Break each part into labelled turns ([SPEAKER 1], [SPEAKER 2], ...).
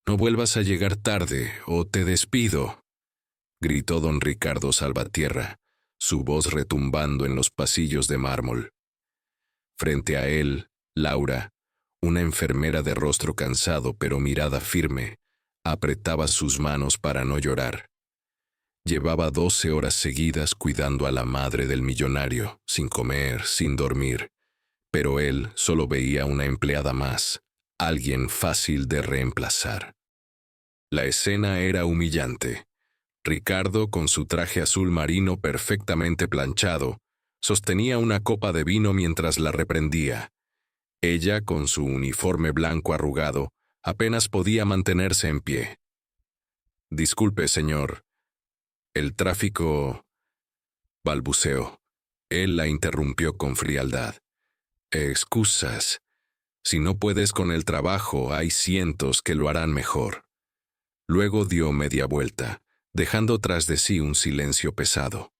[SPEAKER 1] No vuelvas a llegar tarde o te despido, gritó don Ricardo Salvatierra, su voz retumbando en los pasillos de mármol. Frente a él, Laura, una enfermera de rostro cansado pero mirada firme, apretaba sus manos para no llorar. Llevaba 12 horas seguidas cuidando a la madre del millonario, sin comer, sin dormir, pero él solo veía una empleada más, alguien fácil de reemplazar. La escena era humillante. Ricardo, con su traje azul marino perfectamente planchado, sostenía una copa de vino mientras la reprendía. Ella, con su uniforme blanco arrugado, apenas podía mantenerse en pie. «Disculpe, señor. El tráfico...» balbuceó. Él la interrumpió con frialdad. «Excusas. Si no puedes con el trabajo, hay cientos que lo harán mejor». Luego dio media vuelta, dejando tras de sí un silencio pesado.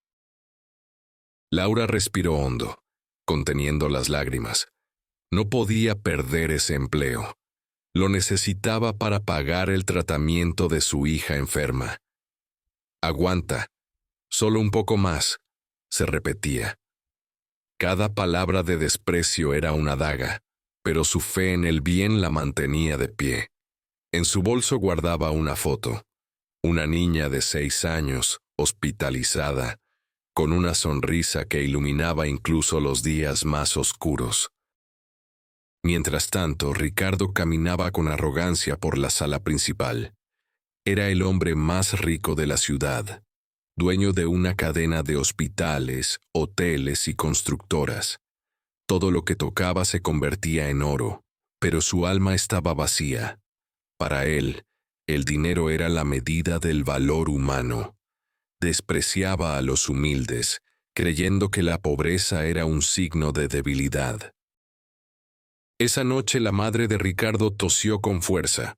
[SPEAKER 1] Laura respiró hondo, conteniendo las lágrimas. No podía perder ese empleo. Lo necesitaba para pagar el tratamiento de su hija enferma. «Aguanta. Solo un poco más», se repetía. Cada palabra de desprecio era una daga, pero su fe en el bien la mantenía de pie. En su bolso guardaba una foto. Una niña de 6 años, hospitalizada, con una sonrisa que iluminaba incluso los días más oscuros. Mientras tanto, Ricardo caminaba con arrogancia por la sala principal. Era el hombre más rico de la ciudad, dueño de una cadena de hospitales, hoteles y constructoras. Todo lo que tocaba se convertía en oro, pero su alma estaba vacía. Para él, el dinero era la medida del valor humano. Despreciaba a los humildes, creyendo que la pobreza era un signo de debilidad. Esa noche la madre de Ricardo tosió con fuerza.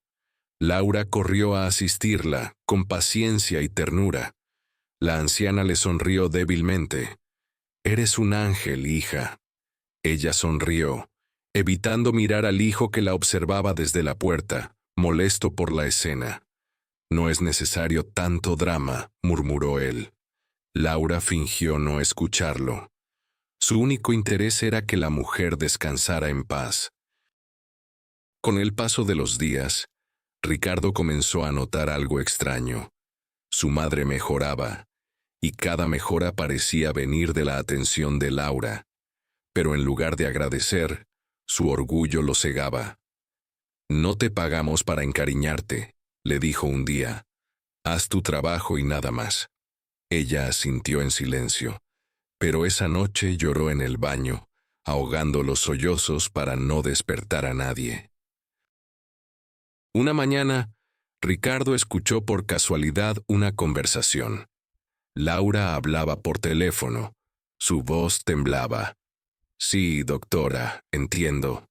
[SPEAKER 1] Laura corrió a asistirla, con paciencia y ternura. La anciana le sonrió débilmente. «Eres un ángel, hija». Ella sonrió, evitando mirar al hijo que la observaba desde la puerta, molesto por la escena. «No es necesario tanto drama», murmuró él. Laura fingió no escucharlo. Su único interés era que la mujer descansara en paz. Con el paso de los días, Ricardo comenzó a notar algo extraño. Su madre mejoraba, y cada mejora parecía venir de la atención de Laura. Pero en lugar de agradecer, su orgullo lo cegaba. «No te pagamos para encariñarte», le dijo un día. «Haz tu trabajo y nada más». Ella asintió en silencio, pero esa noche lloró en el baño, ahogando los sollozos para no despertar a nadie. Una mañana, Ricardo escuchó por casualidad una conversación. Laura hablaba por teléfono. Su voz temblaba. «Sí, doctora, entiendo.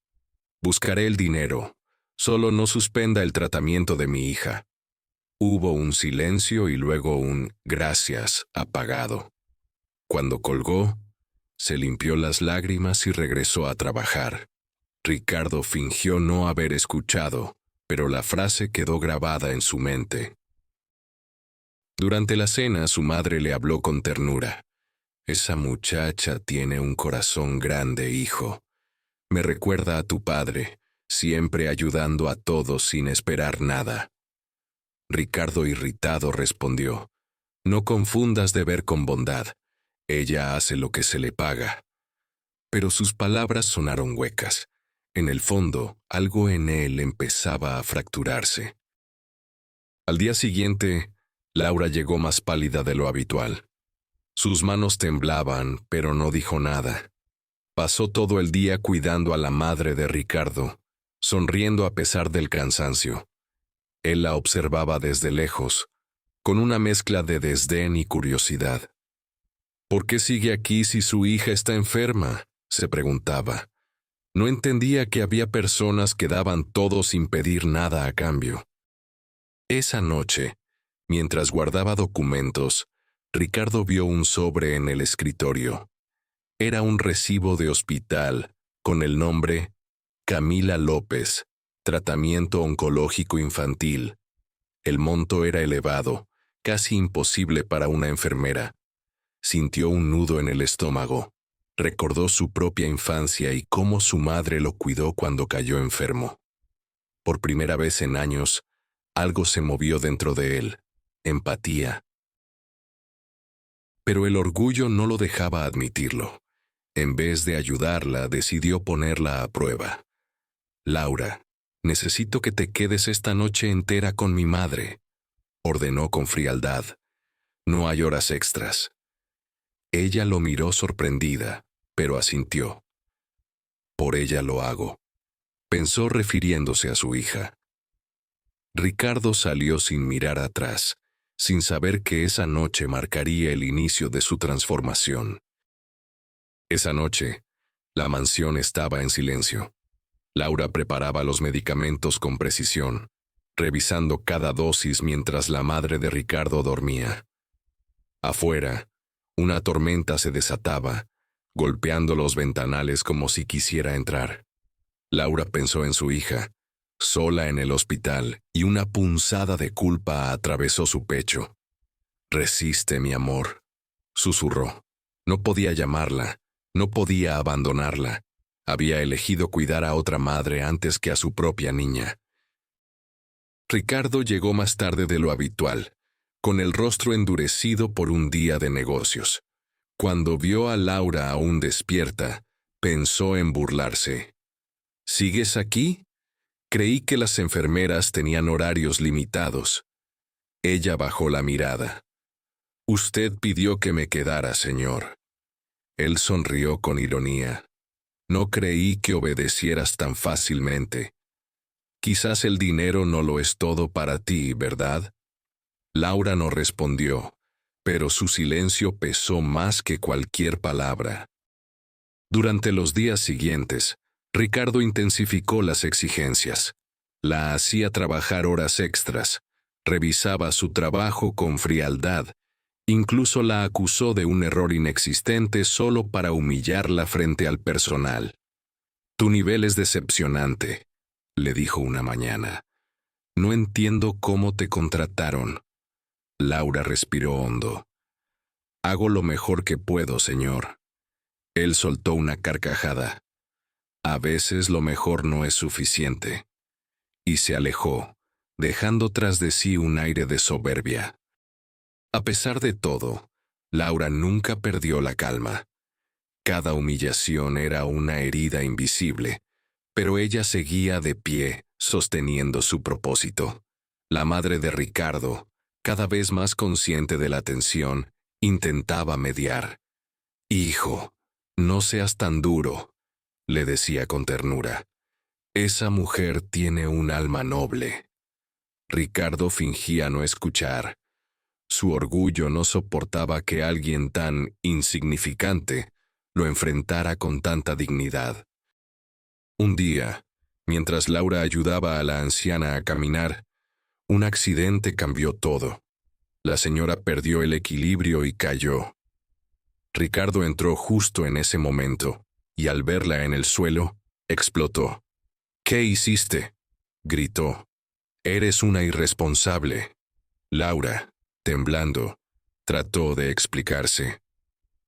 [SPEAKER 1] Buscaré el dinero. Solo no suspenda el tratamiento de mi hija». Hubo un silencio y luego un «gracias» apagado. Cuando colgó, se limpió las lágrimas y regresó a trabajar. Ricardo fingió no haber escuchado, pero la frase quedó grabada en su mente. Durante la cena, su madre le habló con ternura. «Esa muchacha tiene un corazón grande, hijo. Me recuerda a tu padre, siempre ayudando a todos sin esperar nada». Ricardo, irritado, respondió: «No confundas deber con bondad. Ella hace lo que se le paga». Pero sus palabras sonaron huecas. En el fondo, algo en él empezaba a fracturarse. Al día siguiente, Laura llegó más pálida de lo habitual. Sus manos temblaban, pero no dijo nada. Pasó todo el día cuidando a la madre de Ricardo, sonriendo a pesar del cansancio. Él la observaba desde lejos, con una mezcla de desdén y curiosidad. «¿Por qué sigue aquí si su hija está enferma?», se preguntaba. No entendía que había personas que daban todo sin pedir nada a cambio. Esa noche, mientras guardaba documentos, Ricardo vio un sobre en el escritorio. Era un recibo de hospital con el nombre Camila López, tratamiento oncológico infantil. El monto era elevado, casi imposible para una enfermera. Sintió un nudo en el estómago. Recordó su propia infancia y cómo su madre lo cuidó cuando cayó enfermo. Por primera vez en años, algo se movió dentro de él: empatía. Pero el orgullo no lo dejaba admitirlo. En vez de ayudarla, decidió ponerla a prueba. «Laura, necesito que te quedes esta noche entera con mi madre», ordenó con frialdad. «No hay horas extras». Ella lo miró sorprendida, pero asintió. «Por ella lo hago», pensó refiriéndose a su hija. Ricardo salió sin mirar atrás, sin saber que esa noche marcaría el inicio de su transformación. Esa noche, la mansión estaba en silencio. Laura preparaba los medicamentos con precisión, revisando cada dosis mientras la madre de Ricardo dormía. Afuera, una tormenta se desataba, golpeando los ventanales como si quisiera entrar. Laura pensó en su hija, sola en el hospital, y una punzada de culpa atravesó su pecho. «Resiste, mi amor», susurró. No podía llamarla, no podía abandonarla. Había elegido cuidar a otra madre antes que a su propia niña. Ricardo llegó más tarde de lo habitual, con el rostro endurecido por un día de negocios. Cuando vio a Laura aún despierta, pensó en burlarse. «¿Sigues aquí? Creí que las enfermeras tenían horarios limitados». Ella bajó la mirada. «Usted pidió que me quedara, señor». Él sonrió con ironía. «No creí que obedecieras tan fácilmente. Quizás el dinero no lo es todo para ti, ¿verdad?» Laura no respondió, pero su silencio pesó más que cualquier palabra. Durante los días siguientes, Ricardo intensificó las exigencias. La hacía trabajar horas extras, revisaba su trabajo con frialdad, incluso la acusó de un error inexistente solo para humillarla frente al personal. «Tu nivel es decepcionante», le dijo una mañana. «No entiendo cómo te contrataron». Laura respiró hondo. «Hago lo mejor que puedo, señor». Él soltó una carcajada. «A veces lo mejor no es suficiente». Y se alejó, dejando tras de sí un aire de soberbia. A pesar de todo, Laura nunca perdió la calma. Cada humillación era una herida invisible, pero ella seguía de pie, sosteniendo su propósito. La madre de Ricardo, cada vez más consciente de la tensión, intentaba mediar. «Hijo, no seas tan duro», le decía con ternura. «Esa mujer tiene un alma noble». Ricardo fingía no escuchar. Su orgullo no soportaba que alguien tan insignificante lo enfrentara con tanta dignidad. Un día, mientras Laura ayudaba a la anciana a caminar, un accidente cambió todo. La señora perdió el equilibrio y cayó. Ricardo entró justo en ese momento, y al verla en el suelo, explotó. «¿Qué hiciste?», gritó. «Eres una irresponsable». Laura, temblando, trató de explicarse.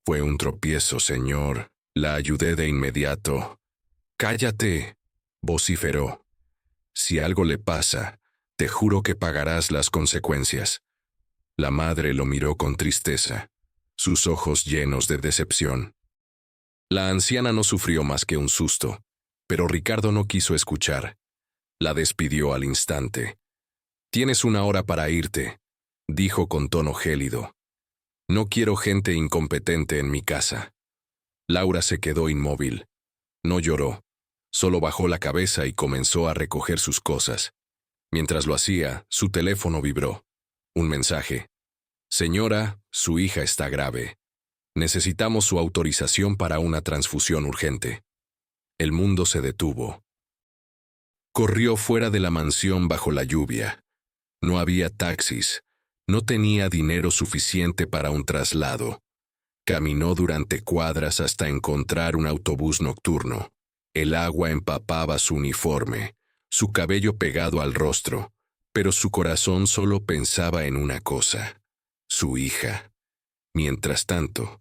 [SPEAKER 1] «Fue un tropiezo, señor. La ayudé de inmediato». «Cállate», vociferó. «Si algo le pasa, te juro que pagarás las consecuencias». La madre lo miró con tristeza, sus ojos llenos de decepción. La anciana no sufrió más que un susto, pero Ricardo no quiso escuchar. La despidió al instante. «Tienes una hora para irte», dijo con tono gélido. «No quiero gente incompetente en mi casa». Laura se quedó inmóvil. No lloró, solo bajó la cabeza y comenzó a recoger sus cosas. Mientras lo hacía, su teléfono vibró. Un mensaje. «Señora, su hija está grave. Necesitamos su autorización para una transfusión urgente». El mundo se detuvo. Corrió fuera de la mansión bajo la lluvia. No había taxis. No tenía dinero suficiente para un traslado. Caminó durante cuadras hasta encontrar un autobús nocturno. El agua empapaba su uniforme. su cabello pegado al rostro, pero su corazón solo pensaba en una cosa: su hija. Mientras tanto,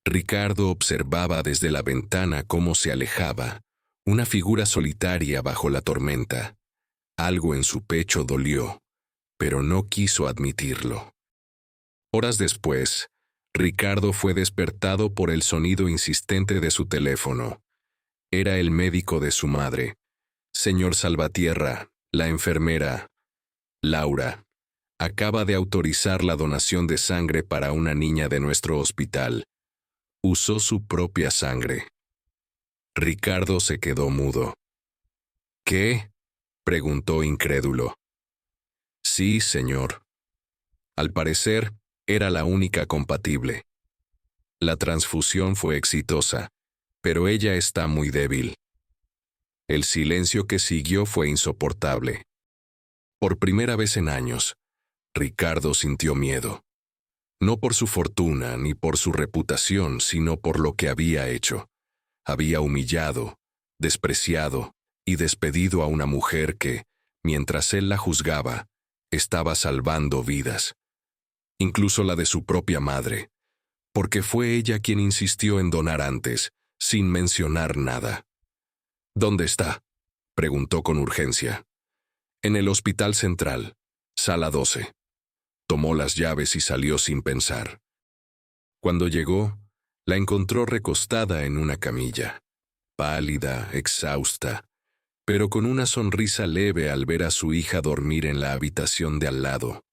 [SPEAKER 1] Ricardo observaba desde la ventana cómo se alejaba, una figura solitaria bajo la tormenta. Algo en su pecho dolió, pero no quiso admitirlo. Horas después, Ricardo fue despertado por el sonido insistente de su teléfono. Era el médico de su madre. Señor Salvatierra, la enfermera, Laura, acaba de autorizar la donación de sangre para una niña de nuestro hospital. Usó su propia sangre. Ricardo se quedó mudo. ¿Qué? Preguntó incrédulo. Sí, señor. Al parecer, era la única compatible. La transfusión fue exitosa, pero ella está muy débil. El silencio que siguió fue insoportable. Por primera vez en años, Ricardo sintió miedo. No por su fortuna ni por su reputación, sino por lo que había hecho. Había humillado, despreciado y despedido a una mujer que, mientras él la juzgaba, estaba salvando vidas. Incluso la de su propia madre, porque fue ella quien insistió en donar antes, sin mencionar nada. ¿Dónde está?, preguntó con urgencia. En el Hospital Central, sala 12. Tomó las llaves y salió sin pensar. Cuando llegó, la encontró recostada en una camilla, pálida, exhausta, pero con una sonrisa leve al ver a su hija dormir en la habitación de al lado.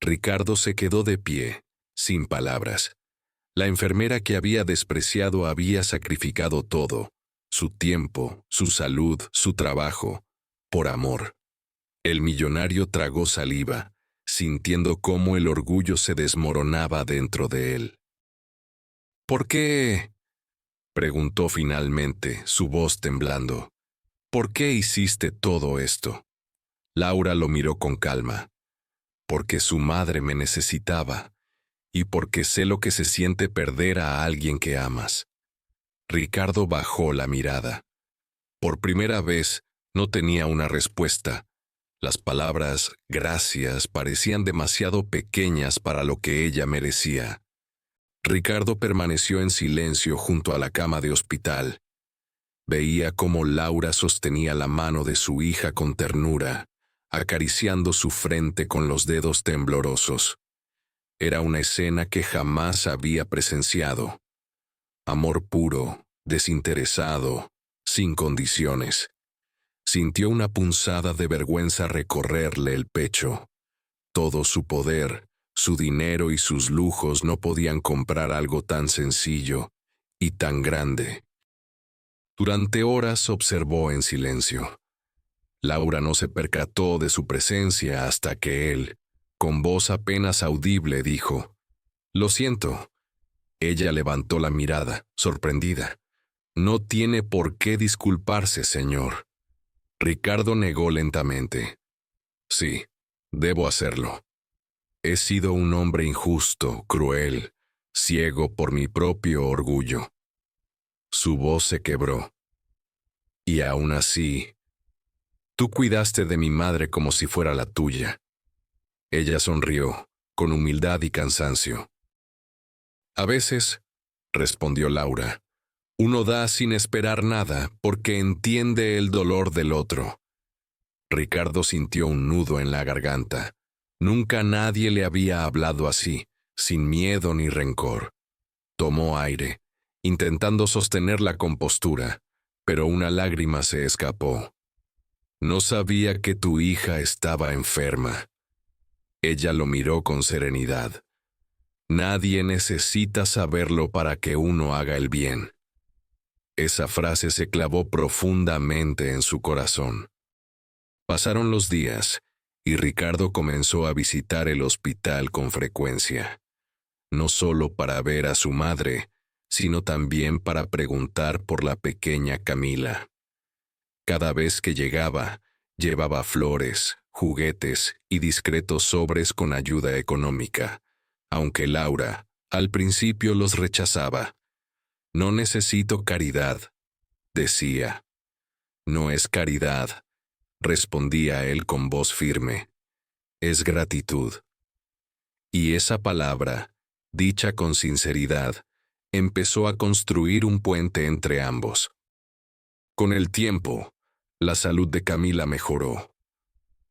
[SPEAKER 1] Ricardo se quedó de pie, sin palabras. La enfermera que había despreciado había sacrificado todo: su tiempo, su salud, su trabajo, por amor. El millonario tragó saliva, sintiendo cómo el orgullo se desmoronaba dentro de él. ¿Por qué?, preguntó finalmente, su voz temblando. ¿Por qué hiciste todo esto? Laura lo miró con calma. Porque su madre me necesitaba, y porque sé lo que se siente perder a alguien que amas. Ricardo bajó la mirada. Por primera vez, no tenía una respuesta. Las palabras gracias parecían demasiado pequeñas para lo que ella merecía. Ricardo permaneció en silencio junto a la cama de hospital. Veía cómo Laura sostenía la mano de su hija con ternura, acariciando su frente con los dedos temblorosos. Era una escena que jamás había presenciado. Amor puro, desinteresado, sin condiciones. Sintió una punzada de vergüenza recorrerle el pecho. Todo su poder, su dinero y sus lujos no podían comprar algo tan sencillo y tan grande. Durante horas observó en silencio. Laura no se percató de su presencia hasta que él, con voz apenas audible, dijo: «Lo siento». Ella levantó la mirada, sorprendida. «No tiene por qué disculparse, señor». Ricardo negó lentamente. «Sí, debo hacerlo. He sido un hombre injusto, cruel, ciego por mi propio orgullo». Su voz se quebró. «Y aún así, tú cuidaste de mi madre como si fuera la tuya». Ella sonrió, con humildad y cansancio. «A veces», respondió Laura, «uno da sin esperar nada porque entiende el dolor del otro». Ricardo sintió un nudo en la garganta. Nunca nadie le había hablado así, sin miedo ni rencor. Tomó aire, intentando sostener la compostura, pero una lágrima se escapó. «No sabía que tu hija estaba enferma». Ella lo miró con serenidad. «Nadie necesita saberlo para que uno haga el bien». Esa frase se clavó profundamente en su corazón. Pasaron los días, y Ricardo comenzó a visitar el hospital con frecuencia. No solo para ver a su madre, sino también para preguntar por la pequeña Camila. Cada vez que llegaba, llevaba flores, juguetes y discretos sobres con ayuda económica, aunque Laura, al principio, los rechazaba. «No necesito caridad», decía. «No es caridad, respondía él con voz firme. Es gratitud. Y esa palabra, dicha con sinceridad, empezó a construir un puente entre ambos. Con el tiempo, la salud de Camila mejoró.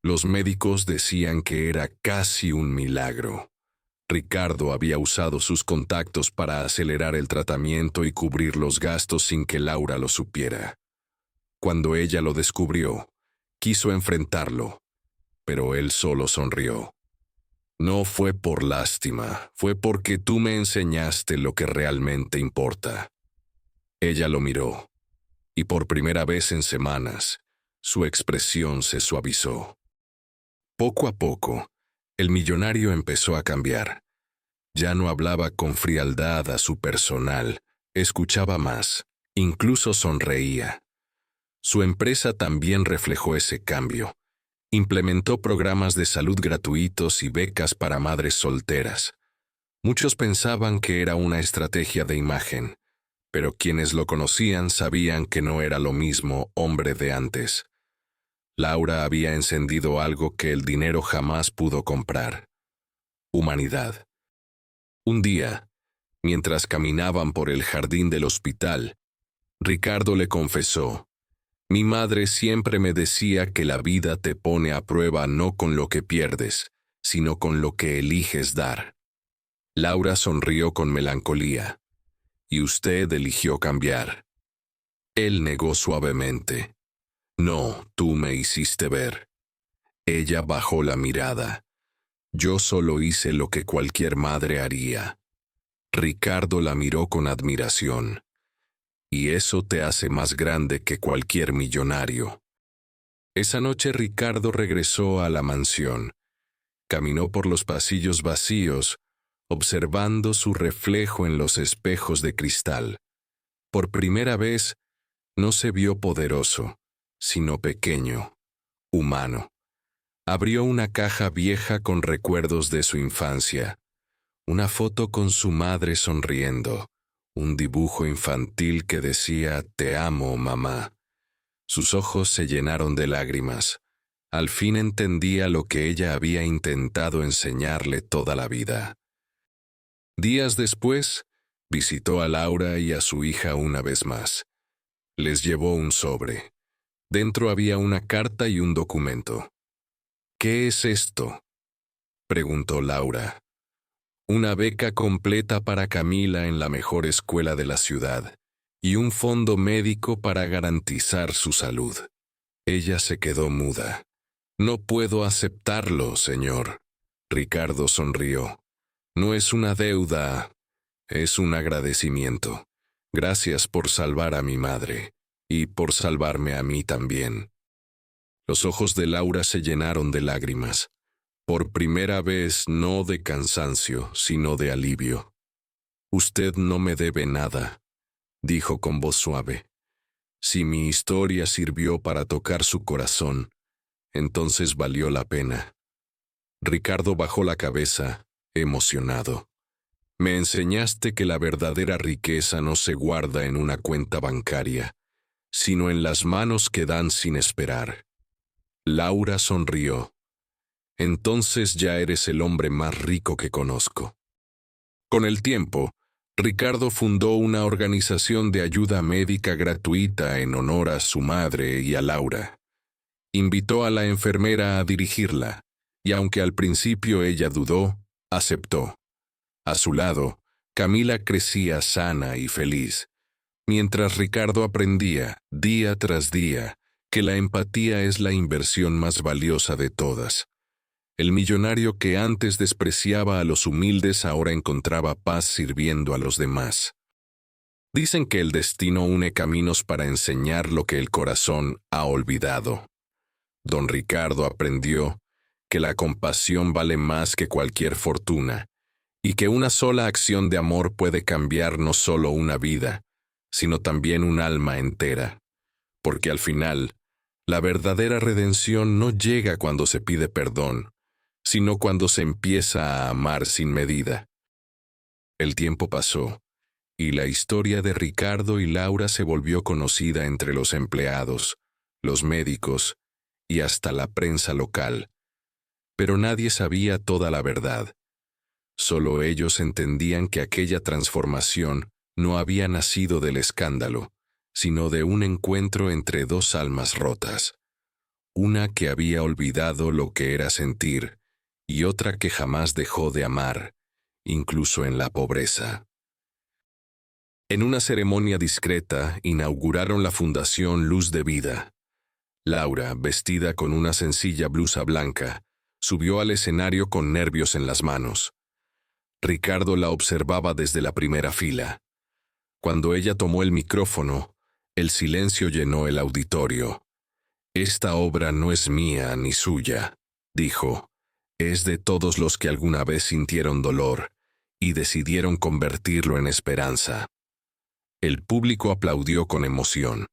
[SPEAKER 1] Los médicos decían que era casi un milagro. Ricardo había usado sus contactos para acelerar el tratamiento y cubrir los gastos sin que Laura lo supiera. Cuando ella lo descubrió, quiso enfrentarlo, pero él solo sonrió. No fue por lástima, fue porque tú me enseñaste lo que realmente importa. Ella lo miró, y por primera vez en semanas, su expresión se suavizó. Poco a poco, el millonario empezó a cambiar. Ya no hablaba con frialdad a su personal, escuchaba más, incluso sonreía. Su empresa también reflejó ese cambio. Implementó programas de salud gratuitos y becas para madres solteras. Muchos pensaban que era una estrategia de imagen, pero quienes lo conocían sabían que no era lo mismo hombre de antes. Laura había encendido algo que el dinero jamás pudo comprar: humanidad. Un día, mientras caminaban por el jardín del hospital, Ricardo le confesó: mi madre siempre me decía que la vida te pone a prueba no con lo que pierdes, sino con lo que eliges dar. Laura sonrió con melancolía. Y usted eligió cambiar. Él negó suavemente. No, tú me hiciste ver. Ella bajó la mirada. Yo solo hice lo que cualquier madre haría. Ricardo la miró con admiración. Y eso te hace más grande que cualquier millonario. Esa noche Ricardo regresó a la mansión. Caminó por los pasillos vacíos, observando su reflejo en los espejos de cristal. Por primera vez, no se vio poderoso, sino pequeño, humano. Abrió una caja vieja con recuerdos de su infancia. Una foto con su madre sonriendo. Un dibujo infantil que decía «Te amo, mamá». Sus ojos se llenaron de lágrimas. Al fin entendía lo que ella había intentado enseñarle toda la vida. Días después, visitó a Laura y a su hija una vez más. Les llevó un sobre. Dentro había una carta y un documento. «¿Qué es esto?», preguntó Laura. Una beca completa para Camila en la mejor escuela de la ciudad y un fondo médico para garantizar su salud. Ella se quedó muda. «No puedo aceptarlo, señor». Ricardo sonrió. «No es una deuda, es un agradecimiento. Gracias por salvar a mi madre y por salvarme a mí también». Los ojos de Laura se llenaron de lágrimas. Por primera vez no de cansancio, sino de alivio. «Usted no me debe nada», dijo con voz suave. «Si mi historia sirvió para tocar su corazón, entonces valió la pena». Ricardo bajó la cabeza, emocionado. «Me enseñaste que la verdadera riqueza no se guarda en una cuenta bancaria, sino en las manos que dan sin esperar». Laura sonrió. «Entonces ya eres el hombre más rico que conozco». Con el tiempo, Ricardo fundó una organización de ayuda médica gratuita en honor a su madre y a Laura. Invitó a la enfermera a dirigirla, y aunque al principio ella dudó, aceptó. A su lado, Camila crecía sana y feliz, mientras Ricardo aprendía, día tras día, que la empatía es la inversión más valiosa de todas. El millonario que antes despreciaba a los humildes ahora encontraba paz sirviendo a los demás. Dicen que el destino une caminos para enseñar lo que el corazón ha olvidado. Don Ricardo aprendió que la compasión vale más que cualquier fortuna y que una sola acción de amor puede cambiar no solo una vida, sino también un alma entera. Porque al final, la verdadera redención no llega cuando se pide perdón, sino cuando se empieza a amar sin medida. El tiempo pasó, y la historia de Ricardo y Laura se volvió conocida entre los empleados, los médicos y hasta la prensa local. Pero nadie sabía toda la verdad. Solo ellos entendían que aquella transformación no había nacido del escándalo, sino de un encuentro entre dos almas rotas. Una que había olvidado lo que era sentir, y otra que jamás dejó de amar, incluso en la pobreza. En una ceremonia discreta inauguraron la Fundación Luz de Vida. Laura, vestida con una sencilla blusa blanca, subió al escenario con nervios en las manos. Ricardo la observaba desde la primera fila. Cuando ella tomó el micrófono, el silencio llenó el auditorio. «Esta obra no es mía ni suya», dijo. «Es de todos los que alguna vez sintieron dolor y decidieron convertirlo en esperanza». El público aplaudió con emoción.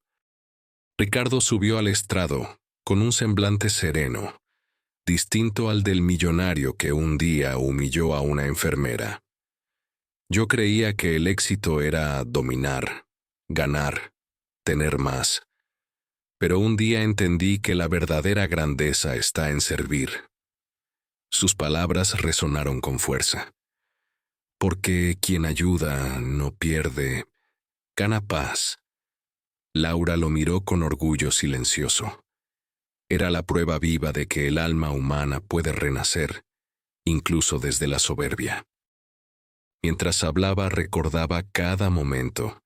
[SPEAKER 1] Ricardo subió al estrado, con un semblante sereno, distinto al del millonario que un día humilló a una enfermera. «Yo creía que el éxito era dominar, ganar, tener más. Pero un día entendí que la verdadera grandeza está en servir». Sus palabras resonaron con fuerza. «Porque quien ayuda no pierde, gana paz». Laura lo miró con orgullo silencioso. Era la prueba viva de que el alma humana puede renacer, incluso desde la soberbia. Mientras hablaba recordaba cada momento: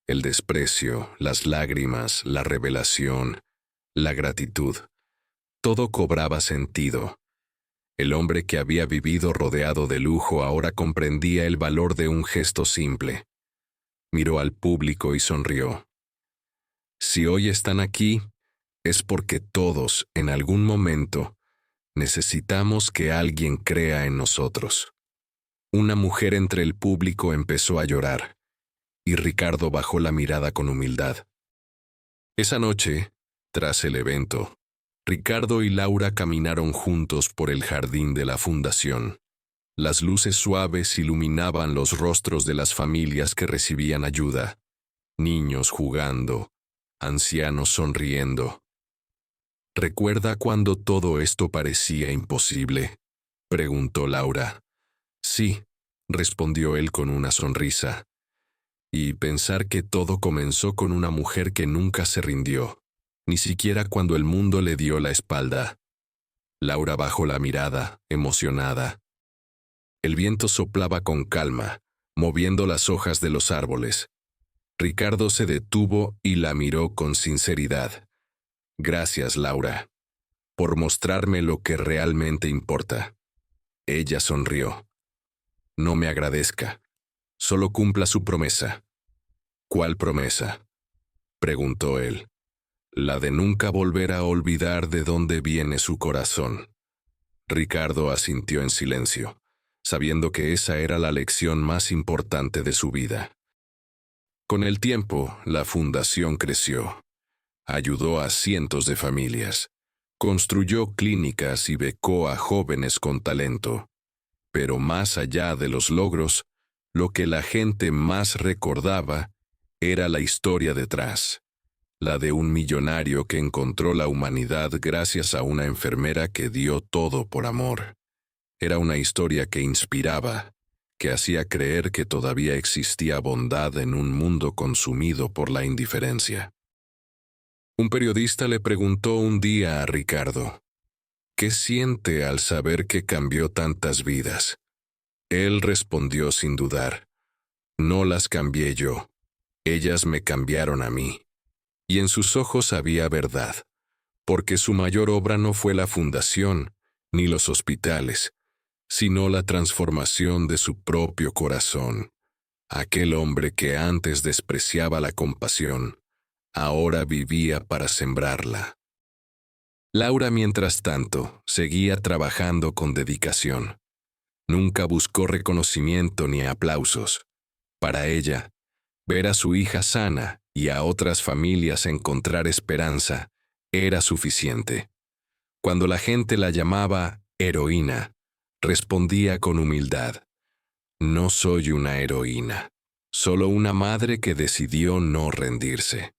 [SPEAKER 1] el desprecio, las lágrimas, la revelación, la gratitud. Todo cobraba sentido. El hombre que había vivido rodeado de lujo ahora comprendía el valor de un gesto simple. Miró al público y sonrió. «Si hoy están aquí, es porque todos, en algún momento, necesitamos que alguien crea en nosotros». Una mujer entre el público empezó a llorar, y Ricardo bajó la mirada con humildad. Esa noche, tras el evento, Ricardo y Laura caminaron juntos por el jardín de la fundación. Las luces suaves iluminaban los rostros de las familias que recibían ayuda, niños jugando, ancianos sonriendo. «¿Recuerda cuando todo esto parecía imposible?», preguntó Laura. «Sí», respondió él con una sonrisa. «Y pensar que todo comenzó con una mujer que nunca se rindió, ni siquiera cuando el mundo le dio la espalda». Laura bajó la mirada, emocionada. El viento soplaba con calma, moviendo las hojas de los árboles. Ricardo se detuvo y la miró con sinceridad. «Gracias, Laura, por mostrarme lo que realmente importa». Ella sonrió. «No me agradezca. Solo cumpla su promesa». «¿Cuál promesa?», preguntó él. «La de nunca volver a olvidar de dónde viene su corazón». Ricardo asintió en silencio, sabiendo que esa era la lección más importante de su vida. Con el tiempo, la fundación creció. Ayudó a cientos de familias. Construyó clínicas y becó a jóvenes con talento. Pero más allá de los logros, lo que la gente más recordaba era la historia detrás. La de un millonario que encontró la humanidad gracias a una enfermera que dio todo por amor. Era una historia que inspiraba, que hacía creer que todavía existía bondad en un mundo consumido por la indiferencia. Un periodista le preguntó un día a Ricardo: «¿Qué siente al saber que cambió tantas vidas?». Él respondió sin dudar: «No las cambié yo, ellas me cambiaron a mí». Y en sus ojos había verdad, porque su mayor obra no fue la fundación, ni los hospitales, sino la transformación de su propio corazón. Aquel hombre que antes despreciaba la compasión, ahora vivía para sembrarla. Laura, mientras tanto, seguía trabajando con dedicación. Nunca buscó reconocimiento ni aplausos. Para ella, ver a su hija sana y a otras familias encontrar esperanza era suficiente. Cuando la gente la llamaba heroína, respondía con humildad: «No soy una heroína, solo una madre que decidió no rendirse».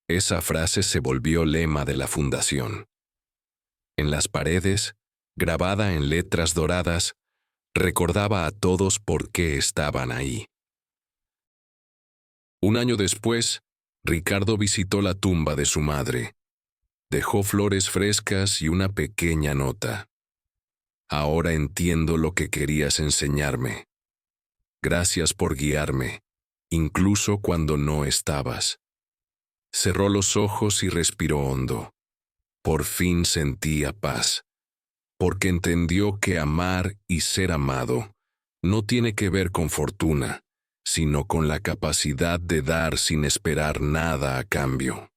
[SPEAKER 1] Esa frase se volvió lema de la fundación. En las paredes, grabada en letras doradas, recordaba a todos por qué estaban ahí. Un año después, Ricardo visitó la tumba de su madre. Dejó flores frescas y una pequeña nota. Ahora entiendo lo que querías enseñarme. Gracias por guiarme, incluso cuando no estabas. Cerró los ojos y respiró hondo. Por fin sentía paz, porque entendió que amar y ser amado no tiene que ver con fortuna, sino con la capacidad de dar sin esperar nada a cambio.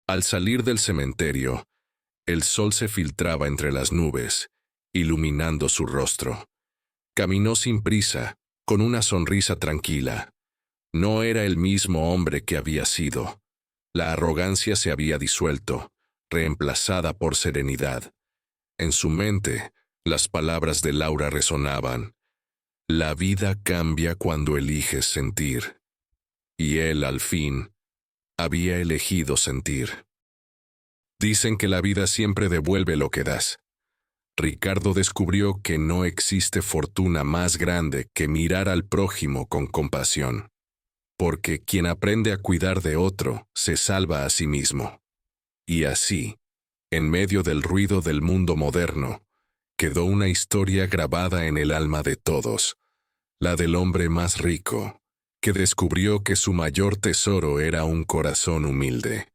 [SPEAKER 1] Al salir del cementerio, el sol se filtraba entre las nubes, iluminando su rostro. Caminó sin prisa, con una sonrisa tranquila. No era el mismo hombre que había sido. La arrogancia se había disuelto, reemplazada por serenidad. En su mente, las palabras de Laura resonaban. La vida cambia cuando eliges sentir. Y él, al fin, había elegido sentir. Dicen que la vida siempre devuelve lo que das. Ricardo descubrió que no existe fortuna más grande que mirar al prójimo con compasión, porque quien aprende a cuidar de otro se salva a sí mismo. Y así, en medio del ruido del mundo moderno, quedó una historia grabada en el alma de todos, la del hombre más rico, que descubrió que su mayor tesoro era un corazón humilde.